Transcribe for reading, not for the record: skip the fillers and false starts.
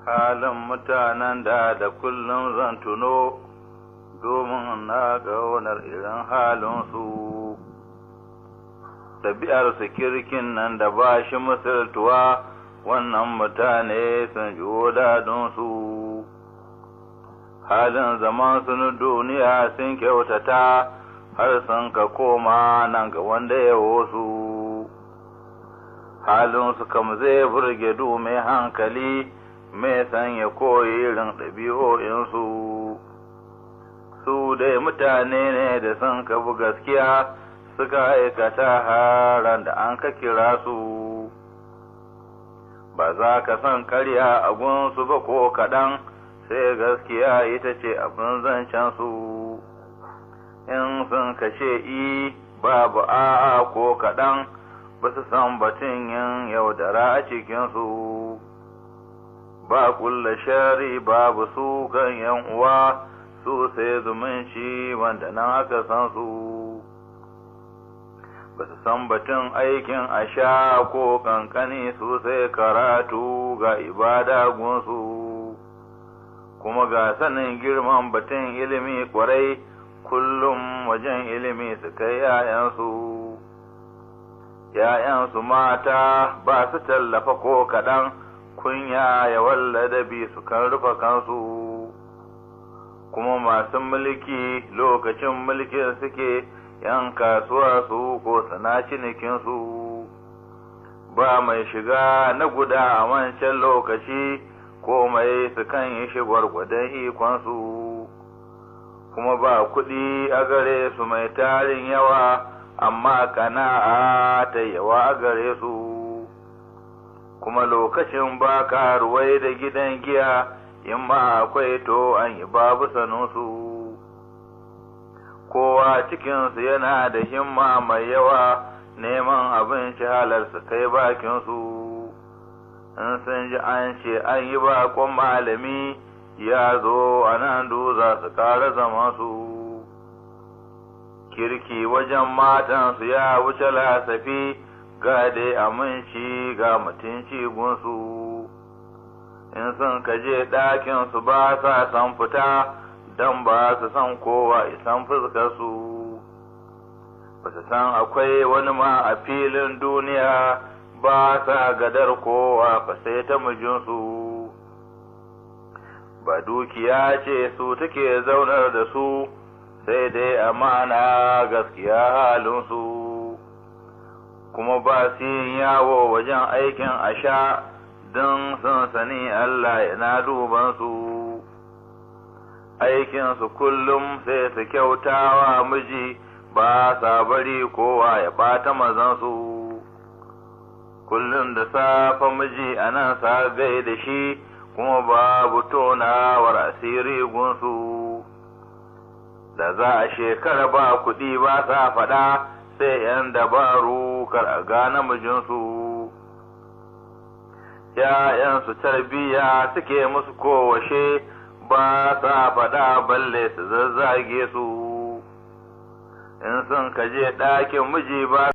halin mutanen da kullum zan tuno, domin na ƙaunar irin halinsu. Ɗabi'arsu kirkin nan da ba shi misaltuwa, wannan mutane sun ji dadinsu. Halin zaman su na duniya sun kyautata, har sun ka koma nan ga wanda ya wasu. Halinsu kam zai burge du mai hankali, mai san ya koyi irin ɗabi'o'insu. Su dai mutane ne da sun kabu gaskiya, suka aikata haran da an ka kira su. Ba za ka san ƙarya a gunsu ba ko kaɗan, sai gaskiya ita ce abin zancen su. In sun kashe babu a'a ko kaɗan, ba su san batun yin yaudara a cikinsu. Ba kulla shari babu su kan yan uwa, su sai zumunci wanda nan aka san su. Ba su san batun aikin asha ko kankani, su sai karatu ga ibada gunsu. Kuma ga sanin girman batun ilimi kwarai, kullum wajen ilimi su kai ‘ya'yansu. ‘Ya'yansu mata ba su tallafa ko kaɗan, kunya ya walladabi su kan rufa kansu. Kuma masu mulki lokacin mulkin suke ‘yan kasuwa su ko sana cinikinsu. Ba mai shiga na guda a wancan lokaci, komai su kan yi shi gwargwadon ikonsu. Kuma ba kuɗi a gare su mai tarin yawa, amma kana'a ta yawa a gare su. Kuma lokacin ba karuwai da gidan giya, in ma akwai to an yi babu sanusu. Kowa cikinsu yana da himma mai yawa, neman abinci halar su kai bakinsu. In sun ji an ce an yi bakon malami, ya zo a nan za su ƙara zama su. Kirki wajen matansu ya wuce lasafi, ga dai aminci ga mutunci gunsu. In sun kaje ɗakinsu ba sa san fita, don ba su san kowa isan fuskarsu. Ba su san akwai wani ma a filin duniya, ba sa gadar kowa fa sai ta mijinsu. Ba dukiya ce su take zaunar da su, sai dai amana gaskiya halinsu. Kuma ba su yin yawo wajen aikin asha, don sun sani Allah yana dubansu. Aikinsu kullum sai su kyautawa miji, ba sa bari kowa ya ɓata mazansu. Kullum da safe miji a nan sa gai da shi, kuma babu tonawar asiri gunsu. Da za a shekara ba kuɗi ba sa faɗa, sai ‘yan dabaru kar a gane mijinsu. ‘Ya'yansu tarbiyya suke musu kowashe, ba sa faɗa balle su zazzage su. In sun kaje ɗakin miji ba